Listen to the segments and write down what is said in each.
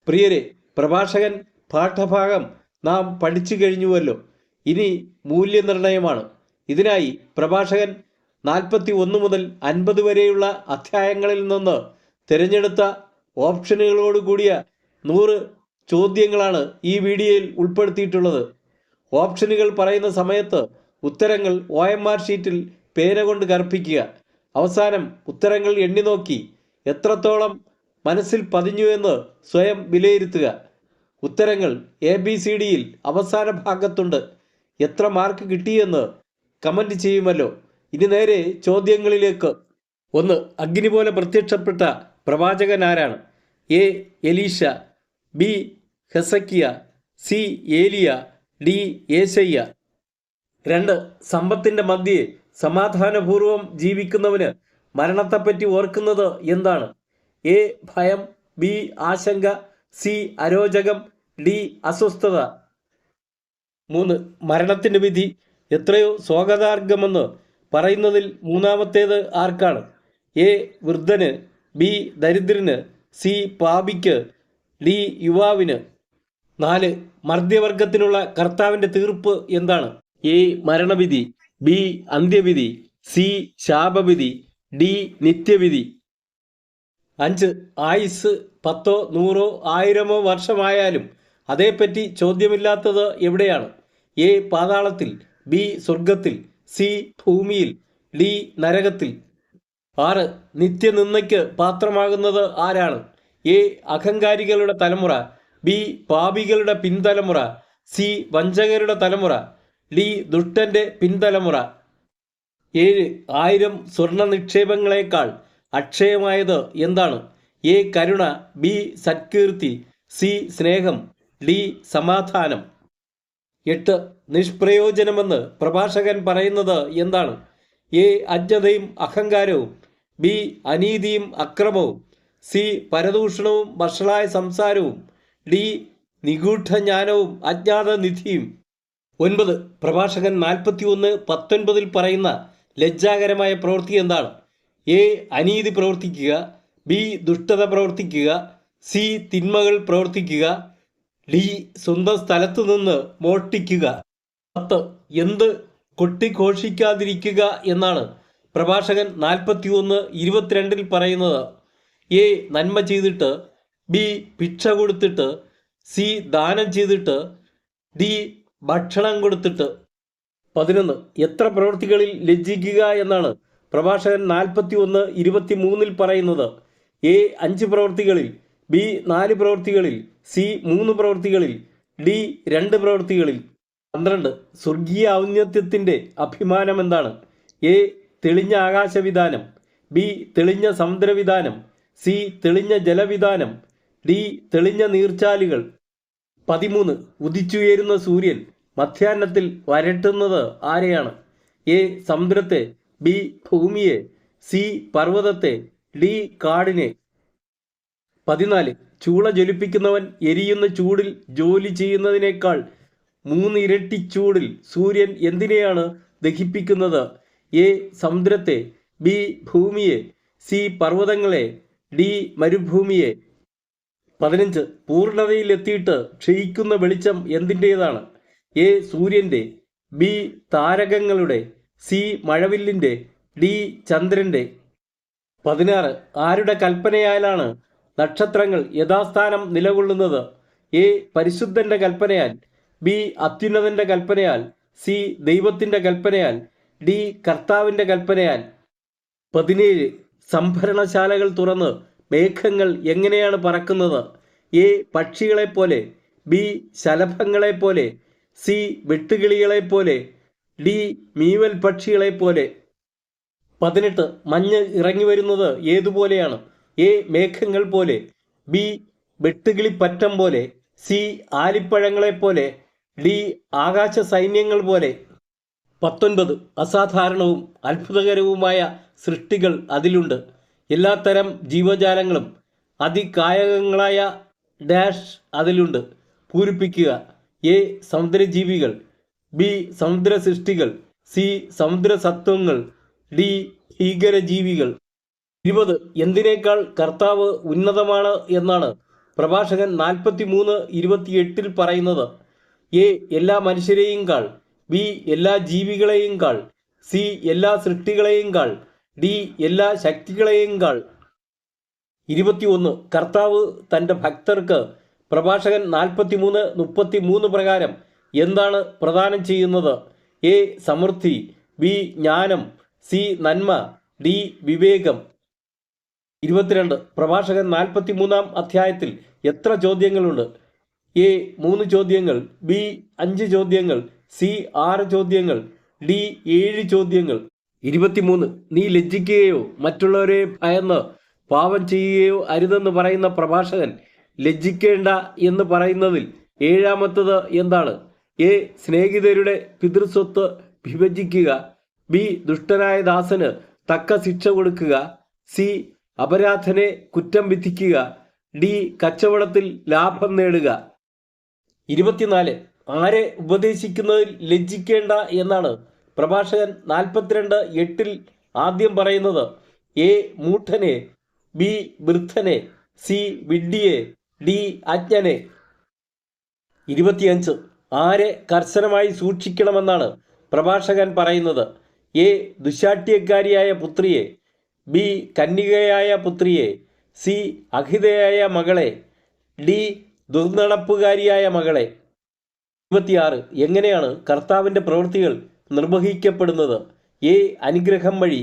പ്രിയരെ, പ്രഭാഷകൻ പാഠഭാഗം നാം പഠിച്ചു കഴിഞ്ഞുവല്ലോ. ഇനി മൂല്യനിർണയമാണ്. ഇതിനായി പ്രഭാഷകൻ 41 മുതൽ 50 വരെയുള്ള അധ്യായങ്ങളിൽ നിന്ന് തിരഞ്ഞെടുത്ത ഓപ്ഷനുകളോടുകൂടിയ 100 ചോദ്യങ്ങളാണ് ഈ വീഡിയോയിൽ ഉൾപ്പെടുത്തിയിട്ടുള്ളത്. ഓപ്ഷനുകൾ പറയുന്ന സമയത്ത് ഉത്തരങ്ങൾ OMR ഷീറ്റിൽ പേന കൊണ്ട് കറുപ്പിക്കുക. അവസാനം ഉത്തരങ്ങൾ എണ്ണി നോക്കി എത്രത്തോളം മനസ്സിൽ പതിഞ്ഞു എന്ന് സ്വയം വിലയിരുത്തുക. ഉത്തരങ്ങൾ ABCDയിൽ അവസാന ഭാഗത്തുണ്ട്. എത്ര മാർക്ക് കിട്ടിയെന്ന് കമൻറ്റ് ചെയ്യുമല്ലോ. ഇനി നേരെ ചോദ്യങ്ങളിലേക്ക്. 1. അഗ്നി പോലെ പ്രത്യക്ഷപ്പെട്ട പ്രവാചകൻ ആരാണ്? A. Elisha, B. Hezekiah, C. Eliya, D. യേശയ്യ. 2. സമ്പത്തിൻ്റെ മധ്യേ സമാധാനപൂർവം ജീവിക്കുന്നവന് മരണത്തെപ്പറ്റി ഓർക്കുന്നത് എന്താണ്? A. ഭയം, B. ആശങ്ക, C. അരോചകം, D. അസ്വസ്ഥത. 3. മരണത്തിൻ്റെ വിധി എത്രയോ സ്വാഗതാർഹമെന്ന് പറയുന്നതിൽ മൂന്നാമത്തേത് ആർക്കാണ്? A. വൃദ്ധന്, B. ദരിദ്രന്, C. പാപിക്ക്, D. യുവാവിന്. 4. മർദ്ധ്യവർഗത്തിനുള്ള കർത്താവിൻ്റെ തീർപ്പ് എന്താണ്? A. മരണവിധി, B. അന്ത്യവിധി, C. ശാപവിധി, D. നിത്യവിധി. 5. ആയുസ് 10, 100, 1000 വർഷമായാലും അതേപ്പറ്റി ചോദ്യമില്ലാത്തത് എവിടെയാണ്? A. പാതാളത്തിൽ, B. സ്വർഗത്തിൽ, C. ഭൂമിയിൽ, D. നരകത്തിൽ. 6. നിത്യനിന്ദയ്ക്ക് പാത്രമാകുന്നത് ആരാണ്? A. അഹങ്കാരികളുടെ തലമുറ, B. പാപികളുടെ പിൻതലമുറ, C. വഞ്ചകരുടെ തലമുറ, D. ദുഷ്ടന്റെ പിൻതലമുറ. 7. 1000 സ്വർണ്ണ നിക്ഷേപങ്ങളെക്കാൾ അക്ഷയമായത് എന്താണ്? A. Karuna, B. സത്കീർത്തി, C. സ്നേഹം, D. സമാധാനം. 8. നിഷ്പ്രയോജനമെന്ന് പ്രഭാഷകൻ പറയുന്നത് എന്താണ്? A. അജ്ഞതയും അഹങ്കാരവും, B. അനീതിയും അക്രമവും, C. പരദൂഷണവും വഷളായ സംസാരവും, D. നിഗൂഢജ്ഞാനവും അജ്ഞാത നിധിയും. 9. പ്രഭാഷകൻ 41:19 പറയുന്ന ലജ്ജാകരമായ പ്രവൃത്തി എന്താണ്? A. അനീതി പ്രവർത്തിക്കുക, B. ദുഷ്ടത പ്രവർത്തിക്കുക, C. തിന്മകൾ പ്രവർത്തിക്കുക, D. സ്വന്തം സ്ഥലത്തു നിന്ന് മോഷ്ടിക്കുക. 10. എന്ത് കൊട്ടിഘോഷിക്കാതിരിക്കുക എന്നാണ് പ്രഭാഷകൻ 41:22 പറയുന്നത്? A. നന്മ ചെയ്തിട്ട്, B. ഭിക്ഷ കൊടുത്തിട്ട്, C. ദാനം ചെയ്തിട്ട്, D. ഭക്ഷണം കൊടുത്തിട്ട്. 11. എത്ര പ്രവൃത്തികളിൽ ലജ്ജിക്കുക എന്നാണ് പ്രഭാഷകൻ 41:23 പറയുന്നത്? A. 5 പ്രവൃത്തികളിൽ, B. 4 പ്രവൃത്തികളിൽ, C. 3 പ്രവൃത്തികളിൽ, D. 2 പ്രവൃത്തികളിൽ. 12. സ്വർഗീയ ഔന്നത്യത്തിൻ്റെ അഭിമാനം എന്താണ്? A. തെളിഞ്ഞ ആകാശവിധാനം, B. തെളിഞ്ഞ സമുദ്രവിധാനം, C. തെളിഞ്ഞ ജലവിധാനം, D. തെളിഞ്ഞ നീർച്ചാലുകൾ. 13. ഉദിച്ചുയരുന്ന സൂര്യൻ മധ്യാഹ്നത്തിൽ വരട്ടുന്നത് ആരെയാണ്? A. സമുദ്രത്തെ, B. ഭൂമിയെ, C. പർവ്വതത്തെ, D. കാടിനെ. 14. ചൂള ജ്വലിപ്പിക്കുന്നവൻ എരിയുന്ന ചൂടിൽ ജോലി ചെയ്യുന്നതിനേക്കാൾ 3 ഇരട്ടി ചൂടിൽ സൂര്യൻ എന്തിനെയാണ് ദഹിപ്പിക്കുന്നത്? A. സമുദ്രത്തെ, B. ഭൂമിയെ, C. പർവ്വതങ്ങളെ, D. മരുഭൂമിയെ. 15. പൂർണ്ണതയിലെത്തിയിട്ട് ക്ഷയിക്കുന്ന വെളിച്ചം എന്തിൻ്റേതാണ്? A. സൂര്യൻ്റെ, B. താരകങ്ങളുടെ, C. മഴവില്ലിൻ്റെ, D. ചന്ദ്രൻ്റെ. 16. ആരുടെ കൽപ്പനയാലാണ് നക്ഷത്രങ്ങൾ യഥാസ്ഥാനം നിലകൊള്ളുന്നത്? A. പരിശുദ്ധൻ്റെ കൽപ്പനയാൽ, B. അത്യുന്നതൻ്റെ കൽപ്പനയാൽ, C. ദൈവത്തിൻ്റെ കൽപ്പനയാൽ, D. കർത്താവിൻ്റെ കൽപ്പനയാൽ. 17. സംഭരണശാലകൾ തുറന്ന് മേഘങ്ങൾ എങ്ങനെയാണ് പറക്കുന്നത്? A. പക്ഷികളെപ്പോലെ, B. ശലഭങ്ങളെപ്പോലെ, C. വെട്ടുകിളികളെപ്പോലെ, D. മീവൽ പക്ഷികളെപ്പോലെ. 18. മഞ്ഞ് ഇറങ്ങി വരുന്നത് ഏതുപോലെയാണ്? A. മേഘങ്ങൾ പോലെ, B. വെട്ടുകിളിപ്പറ്റം പോലെ, C. ആലിപ്പഴങ്ങളെപ്പോലെ, D. ആകാശ സൈന്യങ്ങൾ പോലെ. 19. അസാധാരണവും അത്ഭുതകരവുമായ സൃഷ്ടികൾ അതിലുണ്ട്. എല്ലാത്തരം ജീവജാലങ്ങളും അതികായകങ്ങളായ ഡാഷ് അതിലുണ്ട്. പൂരിപ്പിക്കുക. A. സമുദ്രജീവികൾ, B. സമുദ്ര സൃഷ്ടികൾ, C. സമുദ്ര സത്വങ്ങൾ, D. ഭീകരജീവികൾ. 20. എന്തിനേക്കാൾ കർത്താവ് ഉന്നതമാണ് എന്നാണ് പ്രഭാഷകൻ 43:28 പറയുന്നത് എ എല്ലാ മനുഷ്യരെയും കാൾ, ബി എല്ലാ ജീവികളെയും കാൾ, സി എല്ലാ സൃഷ്ടികളെയും കാൾ, ഡി എല്ലാ ശക്തികളെയും കാൾ. 21 കർത്താവ് തൻ്റെ ഭക്തർക്ക് പ്രഭാഷകൻ 43:33 പ്രകാരം എന്താണ് പ്രദാനം ചെയ്യുന്നത്? എ സമൃദ്ധി, ബി ജ്ഞാനം, സി നന്മ, ഡി വിവേകം. 22 പ്രഭാഷകൻ 43-ാം അധ്യായത്തിൽ എത്ര ചോദ്യങ്ങളുണ്ട്? എ 3 ചോദ്യങ്ങൾ, ബി 5 ചോദ്യങ്ങൾ, സി 6 ചോദ്യങ്ങൾ, ഡി 7 ചോദ്യങ്ങൾ. 23 നീ ലജ്ജിക്കുകയോ മറ്റുള്ളവരെ ഭയന്ന് പാപം ചെയ്യുകയോ അരുതെന്ന് പറയുന്ന പ്രഭാഷകൻ ലജ്ജിക്കേണ്ട എന്ന് പറയുന്നതിൽ ഏഴാമത്തത് എന്താണ്? എ സ്നേഹിതരുടെ പിതൃസ്വത്ത് വിഭജിക്കുക, ബി ദുഷ്ടനായ ദാസന് തക്ക ശിക്ഷ കൊടുക്കുക, സി അപരാധനെ കുറ്റം വിധിക്കുക, ഡി കച്ചവടത്തിൽ ലാഭം നേടുക. 24 ആരെ ഉപദേശിക്കുന്നതിൽ ലജ്ജിക്കേണ്ട എന്നാണ് പ്രഭാഷകൻ 42:8 ആദ്യം പറയുന്നത്? എ മൂഢനെ, ബി വൃദ്ധനെ, സി വിഡ്ഢിയെ, ഡി അജ്ഞനെ. 25 ആരെ കർശനമായി സൂക്ഷിക്കണമെന്നാണ് പ്രഭാഷകൻ പറയുന്നത്? എ ദുശാഠ്യക്കാരിയായ പുത്രിയെ, ബി കന്യകയായ പുത്രിയെ, സി അഹിതയായ മകളെ, ഡി ദുർനടപ്പുകാരിയായ മകളെ. 26 എങ്ങനെയാണ് കർത്താവിൻ്റെ പ്രവൃത്തികൾ നിർവഹിക്കപ്പെടുന്നത്? എ അനുഗ്രഹം വഴി,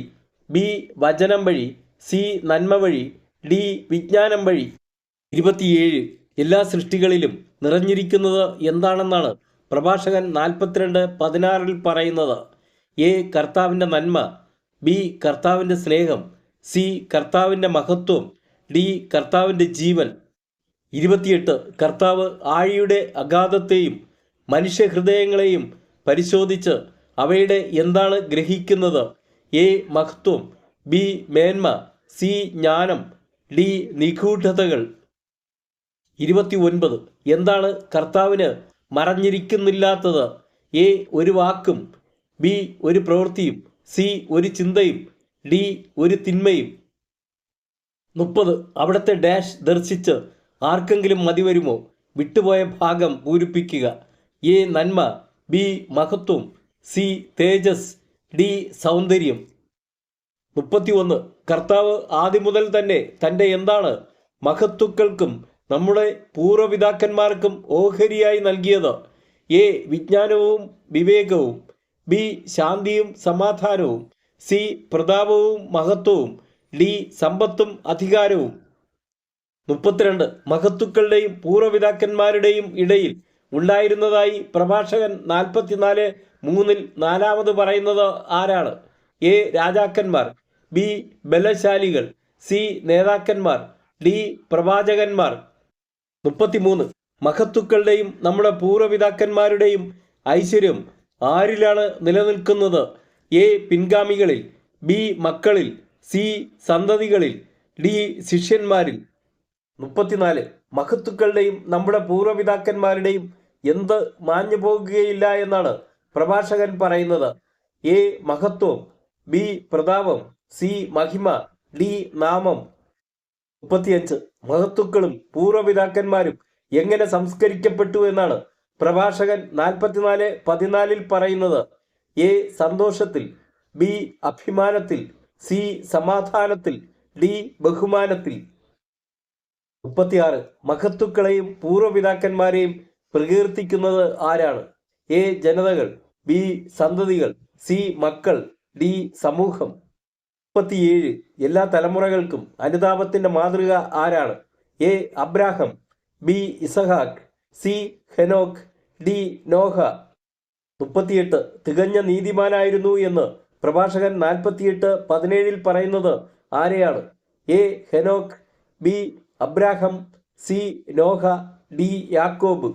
ബി വചനം വഴി, സി നന്മ വഴി, ഡി വിജ്ഞാനം വഴി. 27 എല്ലാ സൃഷ്ടികളിലും നിറഞ്ഞിരിക്കുന്നത് എന്താണെന്നാണ് പ്രഭാഷകൻ 42:16 പറയുന്നത്? എ കർത്താവിൻ്റെ നന്മ, ബി കർത്താവിൻ്റെ സ്നേഹം, സി കർത്താവിൻ്റെ മഹത്വം, ഡി കർത്താവിൻ്റെ ജീവൻ. 28 കർത്താവ് ആഴിയുടെ അഗാധത്തെയും മനുഷ്യഹൃദയങ്ങളെയും പരിശോധിച്ച് അവയുടെ എന്താണ് ഗ്രഹിക്കുന്നത്? എ മഹത്വം, ബി മേന്മ, സി ജ്ഞാനം, ഡി നിഗൂഢതകൾ. 29 എന്താണ് കർത്താവിന് മറഞ്ഞിരിക്കുന്നില്ലാത്തത്? എ ഒരു വാക്കും, ബി ഒരു പ്രവൃത്തിയും, സി ഒരു ചിന്തയും, ഡി ഒരു തിന്മയും. 30 അവിടുത്തെ ഡാഷ് ദർശിച്ച് ആർക്കെങ്കിലും മതി വരുമോ? വിട്ടുപോയ ഭാഗം പൂരിപ്പിക്കുക. എ നന്മ, ബി മഹത്വം, സി തേജസ്, ഡി സൗന്ദര്യം. 31 കർത്താവ് ആദ്യം മുതൽ തന്നെ തൻ്റെ എന്താണ് മഹത്തുക്കൾക്കും നമ്മുടെ പൂർവ്വപിതാക്കന്മാർക്കും ഓഹരിയായി നൽകിയത്? എ വിജ്ഞാനവും വിവേകവും, ബി ശാന്തിയും സമാധാനവും, സി പ്രതാപവും മഹത്വവും, ഡി സമ്പത്തും അധികാരവും. 32 മഹത്തുക്കളുടെയും പൂർവ്വപിതാക്കന്മാരുടെയും ഇടയിൽ ഉണ്ടായിരുന്നതായി പ്രഭാഷകൻ 44:3 നാലാമത് പറയുന്നത് ആരാണ്? എ രാജാക്കന്മാർ, ബി ബലശാലികൾ, സി നേതാക്കന്മാർ, ഡി പ്രവാചകന്മാർ. 33 മഹത്തുക്കളുടെയും നമ്മുടെ പൂർവ്വപിതാക്കന്മാരുടെയും ഐശ്വര്യം ആരിലാണ് നിലനിൽക്കുന്നത്? എ പിൻഗാമികളിൽ, ബി മക്കളിൽ, സി സന്തതികളിൽ, ഡി ശിഷ്യന്മാരിൽ. 34 മഹത്തുക്കളുടെയും നമ്മുടെ പൂർവ്വപിതാക്കന്മാരുടെയും എന്ത് മാഞ്ഞു പോകുകയില്ല എന്നാണ് പ്രഭാഷകൻ പറയുന്നത്? എ മഹത്വം, ബി പ്രതാപം, സി മഹിമ, ഡി നാമം. 35 മഹത്തുക്കളും പൂർവ്വപിതാക്കന്മാരും എങ്ങനെ സംസ്കരിക്കപ്പെട്ടു എന്നാണ് പ്രഭാഷകൻ 44:14 പറയുന്നത്? എ സന്തോഷത്തിൽ, ബി അഭിമാനത്തിൽ, സി സമാധാനത്തിൽ, ഡി ബഹുമാനത്തിൽ. 36 മഹത്തുക്കളെയും പൂർവ്വപിതാക്കന്മാരെയും പ്രകീർത്തിക്കുന്നത് ആരാണ്? എ ജനതകൾ, ബി സന്തതികൾ, സി മക്കൾ, ഡി സമൂഹം. 37 എല്ലാ തലമുറകൾക്കും അനുതാപത്തിൻ്റെ മാതൃക ആരാണ്? എ അബ്രാഹം, ബി ഇസഹാക്ക്, സി ഹെനോക്ക്, ഡി നോഹ. 38 തികഞ്ഞ നീതിമാനായിരുന്നു എന്ന് പ്രഭാഷകൻ 48:17 പറയുന്നത് ആരെയാണ്? എ ഹെനോക്ക്, B Abraham, C Noah, D യാക്കോബ്.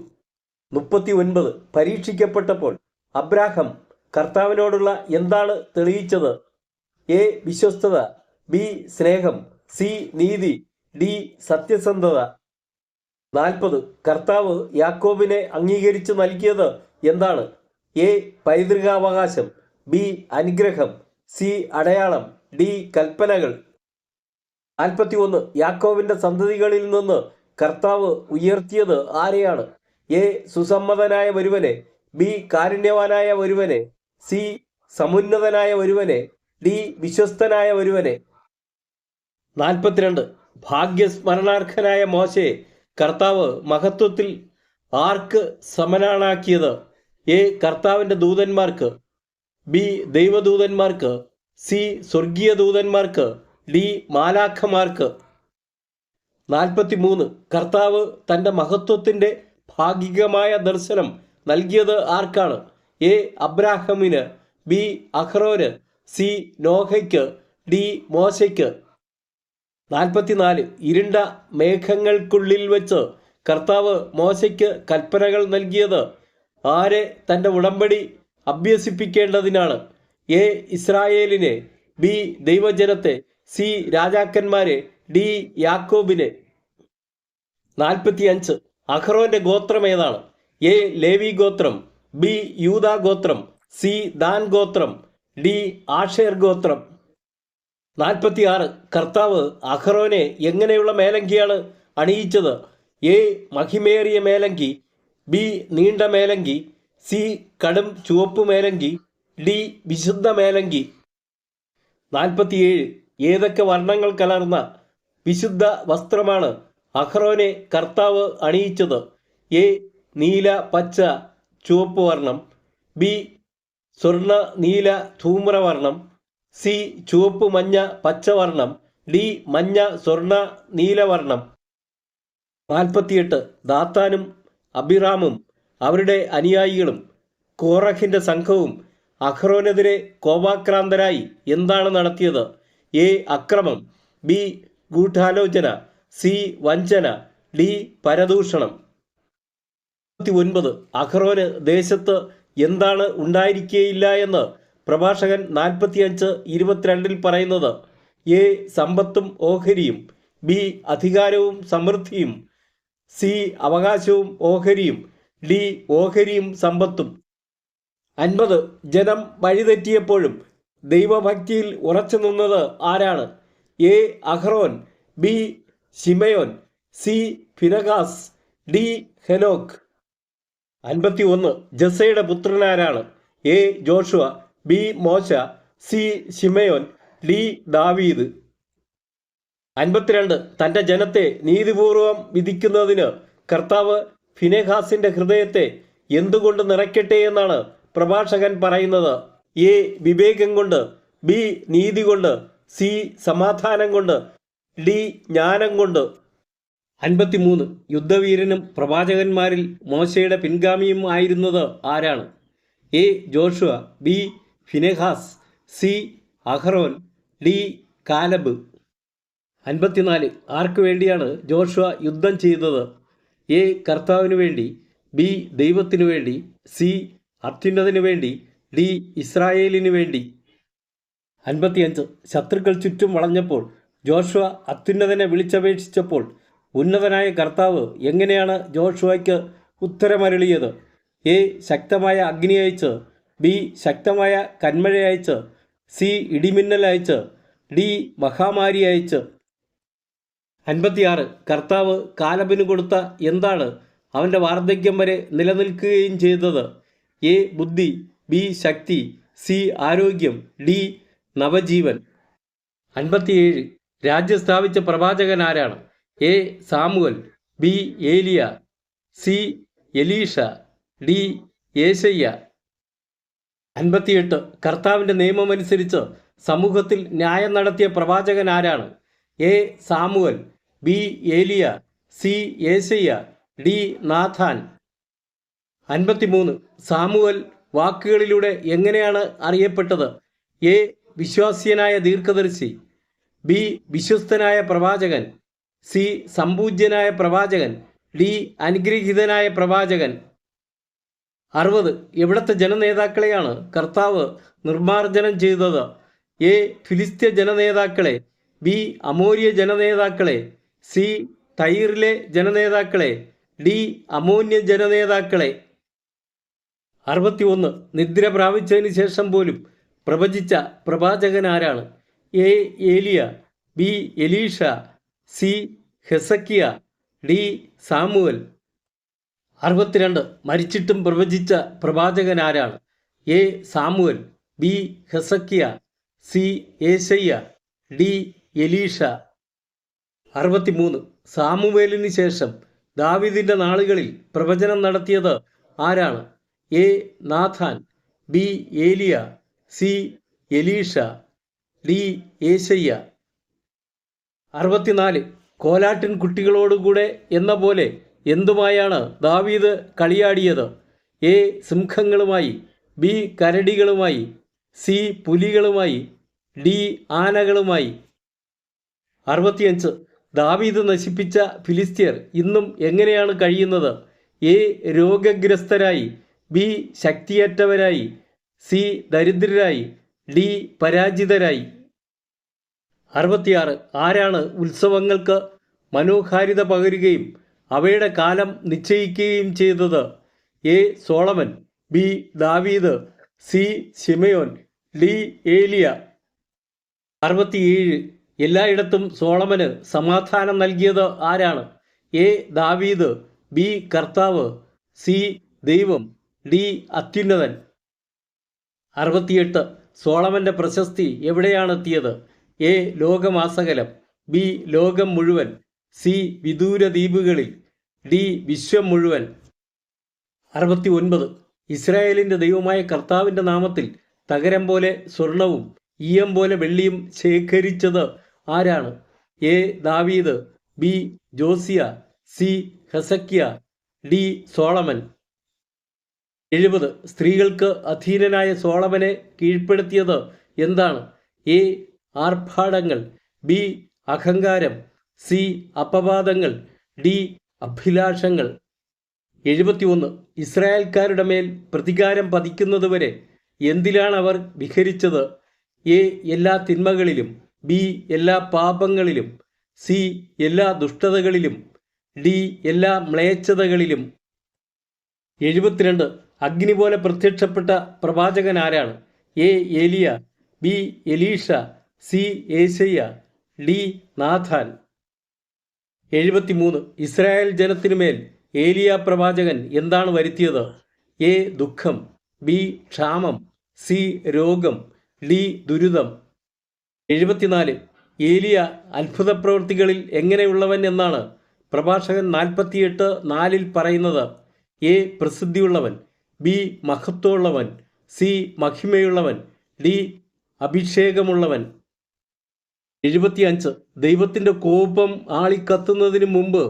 39 പരീക്ഷിക്കപ്പെട്ടപ്പോൾ അബ്രാഹം കർത്താവിനോടുള്ള എന്താണ് തെളിയിച്ചത്? എ വിശ്വസ്തത, ബി സ്നേഹം, സി നീതി, ഡി സത്യസന്ധത. 40 കർത്താവ് യാക്കോബിനെ അംഗീകരിച്ച് നൽകിയത് എന്താണ്? എ പൈതൃകാവകാശം, ബി അനുഗ്രഹം, സി അടയാളം, ഡി കൽപ്പനകൾ. 41 യാക്കോബിൻ്റെ സന്തതികളിൽ നിന്ന് കർത്താവ് ഉയർത്തിയത് ആരെയാണ്? എ സുസമ്മതനായ ഒരുവനെ, ബി കാരുണ്യവാനായ ഒരുവനെ, സി സമുന്നതനായ ഒരുവനെ, ഡി വിശ്വസ്തനായ ഒരുവനെ. 42. ഭാഗ്യസ്മരണാർഹനായ മോശയെ കർത്താവ് മഹത്വത്തിൽ ആർക്ക് സമനാണാക്കിയത്? എ കർത്താവിൻ്റെ ദൂതന്മാർക്ക്, ബി ദൈവദൂതന്മാർക്ക്, സി സ്വർഗീയ ദൂതന്മാർക്ക്, ഡി മാലാഖമാർക്ക്. 43. കർത്താവ് തൻ്റെ മഹത്വത്തിൻ്റെ ഭാഗികമായ ദർശനം നൽകിയത് ആർക്കാണ്? എ അബ്രാഹമിന്, ബി അഹ്റോന്, സി നോഹയ്ക്ക്, ഡി മോശയ്ക്ക്. 44. ഇരുണ്ട മേഘങ്ങൾക്കുള്ളിൽ വെച്ച് കർത്താവ് മോശയ്ക്ക് കൽപ്പനകൾ നൽകിയത് ആരെ തൻ്റെ ഉടമ്പടി അഭ്യസിപ്പിക്കേണ്ടതിനാണ്? എ ഇസ്രായേലിനെ, ബി ദൈവജനത്തെ, സി രാജാക്കന്മാരെ, ഡി യാക്കോബിനെ. 45. അഹ്റോന്റെ ഗോത്രം ഏതാണ്? എ ലേവി ഗോത്രം, ബി യൂദാ ഗോത്രം, സി ദാൻ ഗോത്രം, ഡി ആഷേർ ഗോത്രം. 46. കർത്താവ് അഹ്റോനെ എങ്ങനെയുള്ള മേലങ്കിയാണ് അണിയിച്ചത്? എ മഹിമേറിയ മേലങ്കി, ബി നീണ്ട മേലങ്കി, സി കടും ചുവപ്പ് മേലങ്കി, ഡി വിശുദ്ധ മേലങ്കി. 47. ഏതൊക്കെ വർണ്ണങ്ങൾ കലർന്ന വിശുദ്ധ വസ്ത്രമാണ് അഹ്റോനെ കർത്താവ് അണിയിച്ചത്? എ നീല പച്ച ചുവപ്പ് വർണ്ണം, ബി സ്വർണ്ണ നീല ധൂമ്രവർണ്ണം, സി ചുവപ്പ് മഞ്ഞ പച്ചവർണ്ണം, ഡി മഞ്ഞ സ്വർണ്ണ നീലവർണ്ണം. 48. ദാത്താനും അബിറാമും അവരുടെ അനുയായികളും കോറഹിന്റെ സംഘവും അഹ്റോനെതിരെ കോപാക്രാന്തരായി എന്താണ് നടത്തിയത്? എ അക്രമം, ബി ഗൂഢാലോചന, സി വഞ്ചന, ഡി പരദൂഷണം. 49. അഹ്റോന് ദേശത്ത് എന്താണ് ഉണ്ടായിരിക്കുകയില്ല എന്ന് പ്രഭാഷകൻ 45:22 പറയുന്നത്? എ സമ്പത്തും ഓഹരിയും, ബി അധികാരവും സമൃദ്ധിയും, സി അവകാശവും ഓഹരിയും, ഡി ഓഹരിയും സമ്പത്തും. 50. ജനം വഴിതെറ്റിയപ്പോഴും ദൈവഭക്തിയിൽ ഉറച്ചു നിന്നത് ആരാണ്? എ അഹ്റോൻ, ബി ശിമയോൻ, സി ഫിനഹാസ്, ഡി ഹെനോക്ക്. 51. ജസ്സയുടെ പുത്രനാരാണ്? എ ജോഷുവ, ബി മോശ, സി ശിമയോൻ, ഡി ദാവീദ്. 52. തൻ്റെ ജനത്തെ നീതിപൂർവം വിധിക്കുന്നതിന് കർത്താവ് ഫിനെഹാസിന്റെ ഹൃദയത്തെ എന്തുകൊണ്ട് നിറയ്ക്കട്ടെ എന്നാണ് പ്രഭാഷകൻ പറയുന്നത്? എ വിവേകം കൊണ്ട്, ബി നീതി കൊണ്ട്, സി സമാധാനം കൊണ്ട്, ഡി ജ്ഞാനം കൊണ്ട്. 53. യുദ്ധവീരനും പ്രവാചകന്മാരിൽ മോശയുടെ പിൻഗാമിയും ആയിരുന്നത് ആരാണ്? A Joshua, B Phinehas, C Aaron, D Caleb. 54. ആർക്കു വേണ്ടിയാണ് ജോഷുവ യുദ്ധം ചെയ്തത്? എ കർത്താവിനു വേണ്ടി, ബി ദൈവത്തിനു വേണ്ടി, സി അത്യുന്നതനു വേണ്ടി, ഡി ഇസ്രായേലിനു വേണ്ടി. 55. ശത്രുക്കൾ ചുറ്റും വളഞ്ഞപ്പോൾ ജോഷുവ അത്യുന്നതനെ വിളിച്ചപേക്ഷിച്ചപ്പോൾ ഉന്നതനായ കർത്താവ് എങ്ങനെയാണ് ജോഷുവയ്ക്ക് ഉത്തരമരുളിയത്? എ ശക്തമായ അഗ്നി അയച്ച്, ബി ശക്തമായ കന്മഴ അയച്ച്, സി ഇടിമിന്നൽ അയച്ച്, ഡി മഹാമാരി അയച്ച്. 56. കർത്താവ് കാലബിന് കൊടുത്ത എന്താണ് അവൻ്റെ വാർദ്ധക്യം വരെ നിലനിൽക്കുകയും ചെയ്തത്? എ ബുദ്ധി, ബി ശക്തി, സി ആരോഗ്യം, ഡി നവജീവൻ. 57. രാജ്യം സ്ഥാപിച്ച പ്രവാചകൻ ആരാണ്? എ സാമുവൽ, ബി ഏലിയ, സി എലീഷ, ഡി യേശയ്യ. 58. കർത്താവിൻ്റെ നിയമമനുസരിച്ച് സമൂഹത്തിൽ ന്യായം നടത്തിയ പ്രവാചകൻ ആരാണ്? എ സാമുവൽ, ബി ഏലിയ, സി യേശയ്യ, ഡി നാഥാൻ. 53. സാമുവൽ വാക്കുകളിലൂടെ എങ്ങനെയാണ് അറിയപ്പെട്ടത്? എ വിശ്വാസ്യനായ ദീർഘദർശി, ബി വിശ്വസ്തനായ പ്രവാചകൻ, സി സമ്പൂജ്യനായ പ്രവാചകൻ, ഡി അനുഗ്രഹീതനായ പ്രവാചകൻ. 60. എവിടത്തെ ജനനേതാക്കളെയാണ് കർത്താവ് നിർമ്മാർജ്ജനം ചെയ്തത്? എ ഫിലിസ്ത്യ ജനനേതാക്കളെ, ബി അമോര്യ ജനനേതാക്കളെ, സി തൈറിലെ ജനനേതാക്കളെ, ഡി അമോന്യ ജനനേതാക്കളെ. 61. നിദ്ര പ്രാപിച്ചതിന് ശേഷം പോലും പ്രവചിച്ച പ്രവാചകൻ ആരാണ്? എ ഏലിയ, B Elisha, C Hezekiah, D Samuel. 62 മരിച്ചിട്ടും പ്രവചിച്ച പ്രവാചകൻ ആരാണ്? A Samuel, B Hezekiah, C ഏശയ്യ, ഡി എലീഷ. 63 സാമുവേലിന് ശേഷം ദാവീദിന്റെ നാളുകളിൽ പ്രവചനം നടത്തിയത് ആരാണ്? എ നാഥാൻ, ബി ഏലിയ, സി എലീഷ, ഡി ഏശയ്യ. 64 കോലാട്ടിൻ കുട്ടികളോടുകൂടെ എന്ന പോലെ എന്തുമായാണ് ദാവീദ് കളിയാടിയത്? എ സിംഹങ്ങളുമായി, ബി കരടികളുമായി, സി പുലികളുമായി, ഡി ആനകളുമായി. 65 ദാവീദ് നശിപ്പിച്ച ഫിലിസ്ത്യർ ഇന്നും എങ്ങനെയാണ് കഴിയുന്നത്? എ രോഗഗ്രസ്തരായി, ബി ശക്തിയറ്റവരായി, സി ദരിദ്രരായി, ഡി പരാജിതരായി. 66 ആരാണ് ഉത്സവങ്ങൾക്ക് മനോഹാരിത പകരുകയും അവയുടെ കാലം നിശ്ചയിക്കുകയും ചെയ്തത്? എ സോളമൻ, ബി ദാവീദ്, സി ശിമയോൻ, ഡി ഏലിയ. 67 എല്ലായിടത്തും സോളമന് സമാധാനം നൽകിയത് ആരാണ്? എ ദാവീദ്, ബി കർത്താവ്, സി ദൈവം, ഡി അത്യുന്നതൻ. 68 സോളമൻ്റെ പ്രശസ്തി എവിടെയാണ് എത്തിയത്? എ ലോകമാസകലം, ബി ലോകം മുഴുവൻ, സി വിദൂര ദ്വീപുകളിൽ, ഡി വിശ്വം മുഴുവൻ. 69 ഇസ്രായേലിൻ്റെ ദൈവമായ കർത്താവിൻ്റെ നാമത്തിൽ തകരം പോലെ സ്വർണവും ഈയം പോലെ വെള്ളിയും ശേഖരിച്ചത് ആരാണ്? എ ദാവീദ്, B Josiah, C Hezekiah, D Solomon. 70 സ്ത്രീകൾക്ക് അധീനനായ സോളമനെ കീഴ്പ്പെടുത്തിയത് എന്താണ്? എ ആർഭാടങ്ങൾ, ബി അഹങ്കാരം, സി അപവാദങ്ങൾ, ഡി അഭിലാഷങ്ങൾ. 71 ഇസ്രായേൽക്കാരുടെ മേൽ പ്രതികാരം പതിക്കുന്നതുവരെ എന്തിലാണ് അവർ വിഹരിച്ചത്? എ എല്ലാ തിന്മകളിലും, ബി എല്ലാ പാപങ്ങളിലും, സി എല്ലാ ദുഷ്ടതകളിലും, ഡി എല്ലാ മ്ലേച്ഛതകളിലും. 72 അഗ്നി പോലെ പ്രത്യക്ഷപ്പെട്ട പ്രവാചകൻ ആരാണ്? എ ഏലിയ, ബി എലീഷ, സി ഏശയ്യ, ഡി നാഥാൻ. 73 ഇസ്രായേൽ ജനത്തിനുമേൽ ഏലിയ പ്രവാചകൻ എന്താണ് വരുത്തിയത്? എ ദുഃഖം, ബി ക്ഷാമം, സി രോഗം, ഡി ദുരിതം. 74 ഏലിയ അത്ഭുത പ്രവൃത്തികളിൽ എങ്ങനെയുള്ളവൻ എന്നാണ് പ്രഭാഷകൻ 48:4 പറയുന്നത്? എ പ്രസിദ്ധിയുള്ളവൻ, ബി മഹത്വമുള്ളവൻ, സി മഹിമയുള്ളവൻ, ഡി അഭിഷേകമുള്ളവൻ. 75 ദൈവത്തിൻ്റെ കോപം ആളിക്കത്തുന്നതിനു മുമ്പ്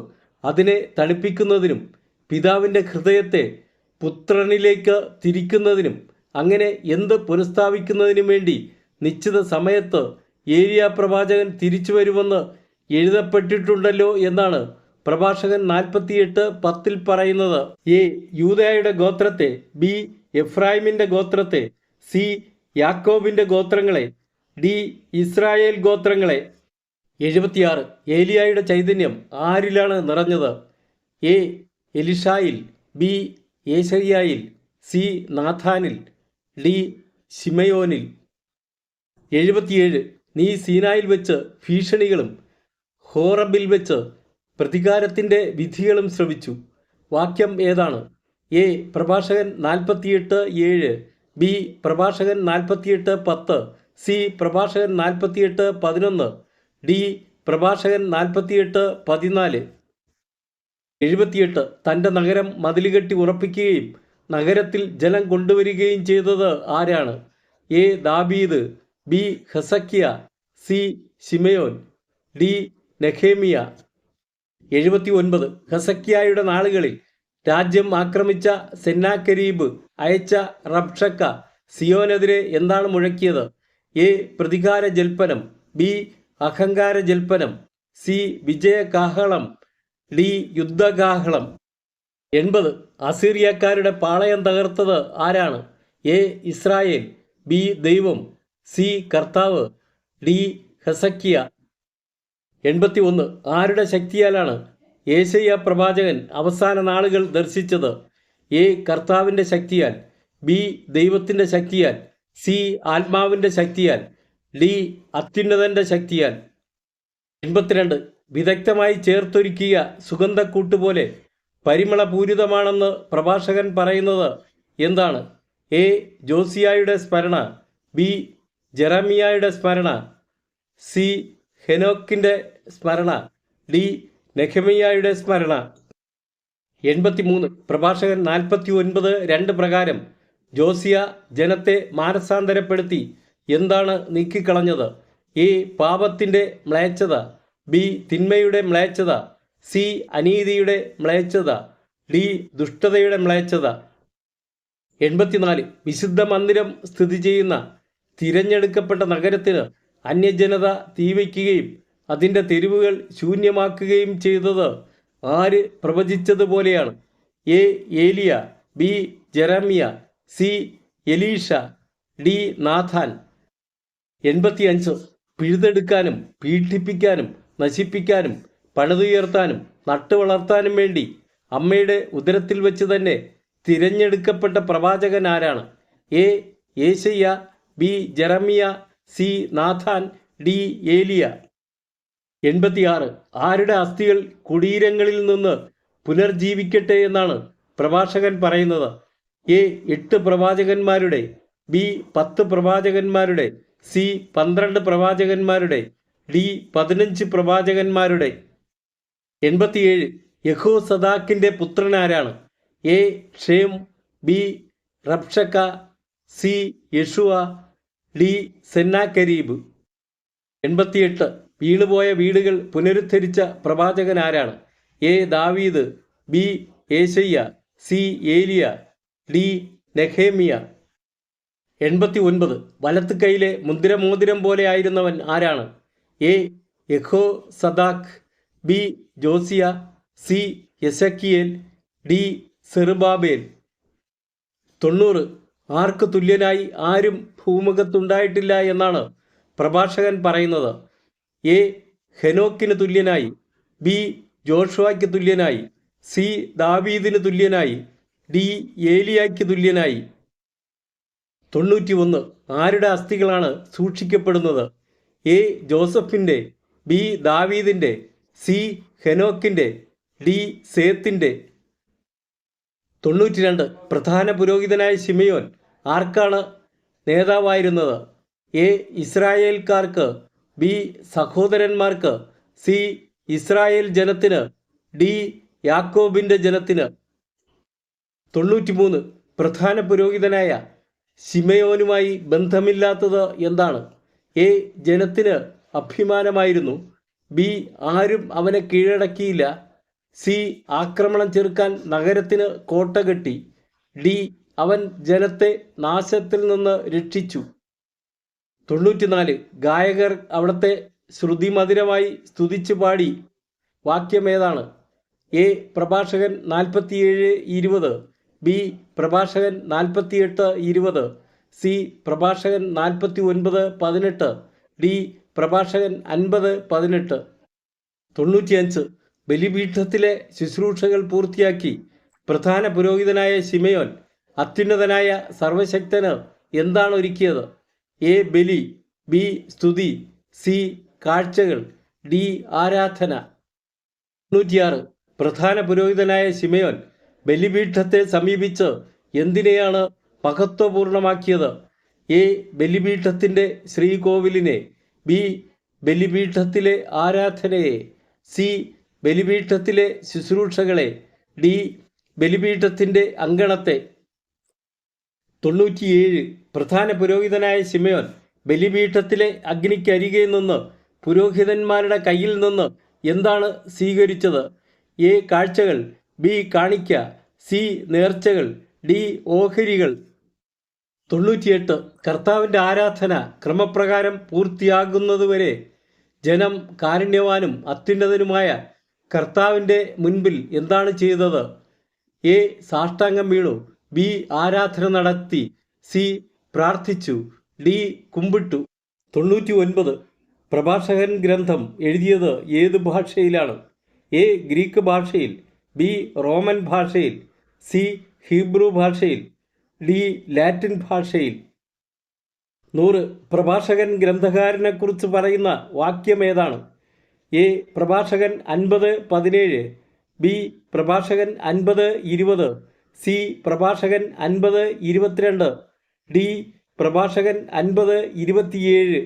അതിനെ തണുപ്പിക്കുന്നതിനും പിതാവിൻ്റെ ഹൃദയത്തെ പുത്രനിലേക്ക് തിരിക്കുന്നതിനും അങ്ങനെ എന്ത് പുനഃസ്ഥാപിക്കുന്നതിനും വേണ്ടി നിശ്ചിത സമയത്ത് ഏലിയ പ്രവാചകൻ തിരിച്ചു വരുമെന്ന് എഴുതപ്പെട്ടിട്ടുണ്ടല്ലോ എന്നാണ് പ്രഭാഷകൻ 48:10 പറയുന്നത്. എ യൂദായുടെ ഗോത്രത്തെ, ബി എഫ്രായിമിൻ്റെ ഗോത്രത്തെ, സി യാക്കോബിൻ്റെ ഗോത്രങ്ങളെ, ഡി ഇസ്രായേൽ ഗോത്രങ്ങളെ. 76 ഏലിയായുടെ ചൈതന്യം ആരിലാണ് നിറഞ്ഞത്? എ എലിഷായിൽ, ബി ഏശയ്യായിൽ, സി നാഥാനിൽ, ഡി ശിമയോനിൽ. 77 നീ സീനായിൽ വെച്ച് ഭീഷണികളും ഹോറബിൽ വെച്ച് പ്രതികാരത്തിൻ്റെ വിധികളും ശ്രവിച്ചു. വാക്യം ഏതാണ്? എ പ്രഭാഷകൻ 48:7, ബി പ്രഭാഷകൻ 48:10, സി പ്രഭാഷകൻ 48:11, ഡി പ്രഭാഷകൻ 48:14. 78 തൻ്റെ നഗരം മതിലുകെട്ടി ഉറപ്പിക്കുകയും നഗരത്തിൽ ജലം കൊണ്ടുവരികയും ചെയ്തത് ആരാണ്? എ ദാവീദ്, ബി ഹെസക്കിയ, സി ശിമയോൻ, ഡി നെഹേമിയ. 79 ഹെസക്കിയായുടെ നാളുകളിൽ രാജ്യം ആക്രമിച്ച സെന്നാകെരീബ് അയച്ച റബ്ഷക്ക സിയോനെതിരെ എന്താണ് മുഴക്കിയത്? എ പ്രതികാര ജൽപ്പനം, ബി അഹങ്കാര ജൽപ്പനം, സി വിജയകാഹളം, ഡി യുദ്ധകാഹളം. 80 അസീറിയക്കാരുടെ പാളയം തകർത്തത് ആരാണ്? എ ഇസ്രായേൽ, ബി ദൈവം, സി കർത്താവ്, ഡി ഹെസക്കിയ. 81 ആരുടെ ശക്തിയാലാണ് ഏശയ്യ പ്രവാചകൻ അവസാന നാളുകൾ ദർശിച്ചത്? എ കർത്താവിൻ്റെ ശക്തിയാൽ, ബി ദൈവത്തിൻ്റെ ശക്തിയാൽ, സി ആത്മാവിൻ്റെ ശക്തിയാൽ, ഡി അത്യുന്നതൻ്റെ ശക്തിയാൽ. 82 വിദഗ്ധമായി ചേർത്തൊരുക്കിയ സുഗന്ധക്കൂട്ടുപോലെ പരിമളപൂരിതമാണെന്ന് പ്രഭാഷകൻ പറയുന്നത് എന്താണ്? എ. ജോസിയായുടെ സ്മരണ, ബി. ജെറമിയായുടെ സ്മരണ, സി. ഹെനോക്കിൻ്റെ സ്മരണ, ഡി. നെഹെമിയായുടെ സ്മരണ. 83. പ്രഭാഷകൻ 49:2 പ്രകാരം ജോസിയ ജനത്തെ മാനസാന്തരപ്പെടുത്തി എന്താണ് നീക്കിക്കളഞ്ഞത്? എ. പാപത്തിൻ്റെ മ്ലേച്ഛത, ബി. തിന്മയുടെ മ്ലേച്ഛത, സി. അനീതിയുടെ മ്ലേച്ഛത, ഡി. ദുഷ്ടതയുടെ മ്ലേച്ഛത. 84. വിശുദ്ധ മന്ദിരം സ്ഥിതി ചെയ്യുന്ന തിരഞ്ഞെടുക്കപ്പെട്ട നഗരത്തിന് അന്യജനത തീവയ്ക്കുകയും അതിൻ്റെ തെരുവുകൾ ശൂന്യമാക്കുകയും ചെയ്തത് ആര് പ്രവചിച്ചതുപോലെയാണ്? എ. ഏലിയ, B. Jeremiah, C. Elisha, D. Nathan. 85. പിഴുതെടുക്കാനും പീഡിപ്പിക്കാനും നശിപ്പിക്കാനും പണിതുയർത്താനും നട്ടുവളർത്താനും വേണ്ടി അമ്മയുടെ ഉദരത്തിൽ വെച്ച് തന്നെ തിരഞ്ഞെടുക്കപ്പെട്ട പ്രവാചകൻ ആരാണ്? എ. യേശയ്യ, B. Jeremiah, C. Nathan, D. ഏലിയ. 86. ആരുടെ അസ്ഥികൾ കുടീരങ്ങളിൽ നിന്ന് പുനർജീവിക്കട്ടെ എന്നാണ് പ്രഭാഷകൻ പറയുന്നത്? എ. 8 പ്രവാചകന്മാരുടെ, ബി. 10 പ്രവാചകന്മാരുടെ, സി. 12 പ്രവാചകന്മാരുടെ, ഡി. 15 പ്രവാചകന്മാരുടെ. 87. യഹോസദാക്കിൻ്റെ പുത്രൻ ആരാണ്? എ. Shem, B. റബ്ഷക്ക, സി. യഷുവ, ഡി. സെന്നാകരീബ്. 88. വീണുപോയ വീടുകൾ പുനരുദ്ധരിച്ച പ്രവാചകൻ ആരാണ്? എ. ദാവീദ്, ബി. യേശയ്യ, സി. ഏലിയ, ഡി. നെഹേമിയ. 89. വലത്ത് കൈയിലെ മുദ്രമോതിരം പോലെ ആയിരുന്നവൻ ആരാണ്? എ. യഹോസദാക്ക്, ബി. Josiah, C. യെസക്കിയേൽ, ഡി. സെറുബാബേൽ. 90. ആർക്ക് തുല്യനായി ആരും ഭൂമുഖത്തുണ്ടായിട്ടില്ല എന്നാണ് പ്രഭാഷകൻ പറയുന്നത്? എ. ഹെനോക്കിന് തുല്യനായി, ബി. ജോഷുവയ്ക്ക് തുല്യനായി, സി. ദാവീദിന് തുല്യനായി, ഡി. ഏലിയായ്ക്ക് തുല്യനായി. 91. ആരുടെ അസ്ഥികളാണ് സൂക്ഷിക്കപ്പെടുന്നത്? എ. ജോസഫിൻ്റെ, ബി. ദാവീദിൻ്റെ, സി. ഹെനോക്കിൻ്റെ, ഡി. സേത്തിൻ്റെ. 92. പ്രധാന പുരോഹിതനായ ശിമയോൻ ആർക്കാണ് നേതാവായിരുന്നത്? എ. ഇസ്രായേൽക്കാർക്ക്, ബി. സഹോദരന്മാർക്ക്, സി. ഇസ്രായേൽ ജനത്തിന്, ഡി. യാക്കോബിൻ്റെ ജനത്തിന്. 93. പ്രധാന പുരോഹിതനായ ശിമയോനുമായി ബന്ധമില്ലാത്തത് എന്താണ്? എ. ജനത്തിന് അഭിമാനമായിരുന്നു, ബി. ആരും അവനെ കീഴടക്കിയില്ല, സി. ആക്രമണം ചെറുക്കാൻ നഗരത്തിന് കോട്ട കെട്ടി, ഡി. അവൻ ജനത്തെ നാശത്തിൽ നിന്ന് രക്ഷിച്ചു. 94. ഗായകർ അവിടുത്തെ ശ്രുതിമധുരമായി സ്തുതിച്ചു പാടി വാക്യമേതാണ്? എ. പ്രഭാഷകൻ 47:20, ബി. പ്രഭാഷകൻ 48:20, സി. പ്രഭാഷകൻ 49:18, ഡി. പ്രഭാഷകൻ 50:18. 95. ബലിപീഠത്തിലെ ശുശ്രൂഷകൾ പൂർത്തിയാക്കി പ്രധാന പുരോഹിതനായ ശിമയോൻ അത്യുന്നതനായ സർവശക്തന് എന്താണ് ഒരുക്കിയത്? എ. ബലി, ബി. സ്തുതി, സി. കാഴ്ചകൾ, ഡി. ആരാധന. 96. പ്രധാന പുരോഹിതനായ ശിമയോൻ ബലിപീഠത്തെ സമീപിച്ച് എന്തിനെയാണ് മഹത്വപൂർണമാക്കിയത്? എ. ബലിപീഠത്തിൻ്റെ ശ്രീകോവിലിനെ, ബി. ബലിപീഠത്തിലെ ആരാധനയെ, സി. ബലിപീഠത്തിലെ ശുശ്രൂഷകളെ, ഡി. ബലിപീഠത്തിൻ്റെ അങ്കണത്തെ. 97. പ്രധാന പുരോഹിതനായ ശിമയോൻ ബലിപീഠത്തിലെ അഗ്നിക്കരികെ നിന്ന് പുരോഹിതന്മാരുടെ കയ്യിൽ നിന്ന് എന്താണ് സ്വീകരിച്ചത്? എ. കാഴ്ചകൾ, ബി. കാണിക്ക, സി. നേർച്ചകൾ, ഡി. ഓഹരികൾ. 98. കർത്താവിൻ്റെ ആരാധന ക്രമപ്രകാരം പൂർത്തിയാകുന്നതുവരെ ജനം കാരുണ്യവാനും അത്യുന്നതനുമായ കർത്താവിൻ്റെ മുൻപിൽ എന്താണ് ചെയ്തത്? എ. സാഷ്ടാംഗം വീണു, ബി. ആരാധന നടത്തി, സി. പ്രാർത്ഥിച്ചു, ഡി. കുമ്പിട്ടു. 99. പ്രഭാഷകൻ ഗ്രന്ഥം എഴുതിയത് ഏത് ഭാഷയിലാണ്? എ. ഗ്രീക്ക് ഭാഷയിൽ, ബി. റോമൻ ഭാഷയിൽ, സി. ഹീബ്രു ഭാഷയിൽ, ഡി. ലാറ്റിൻ ഭാഷയിൽ. 100. പ്രഭാഷകൻ ഗ്രന്ഥകാരനെക്കുറിച്ച് പറയുന്ന വാക്യം ഏതാണ്? എ പ്രഭാഷകൻ 50-17, ബി പ്രഭാഷകൻ 50-20, സി പ്രഭാഷകൻ 50-22, ഡി പ്രഭാഷകൻ 50-27.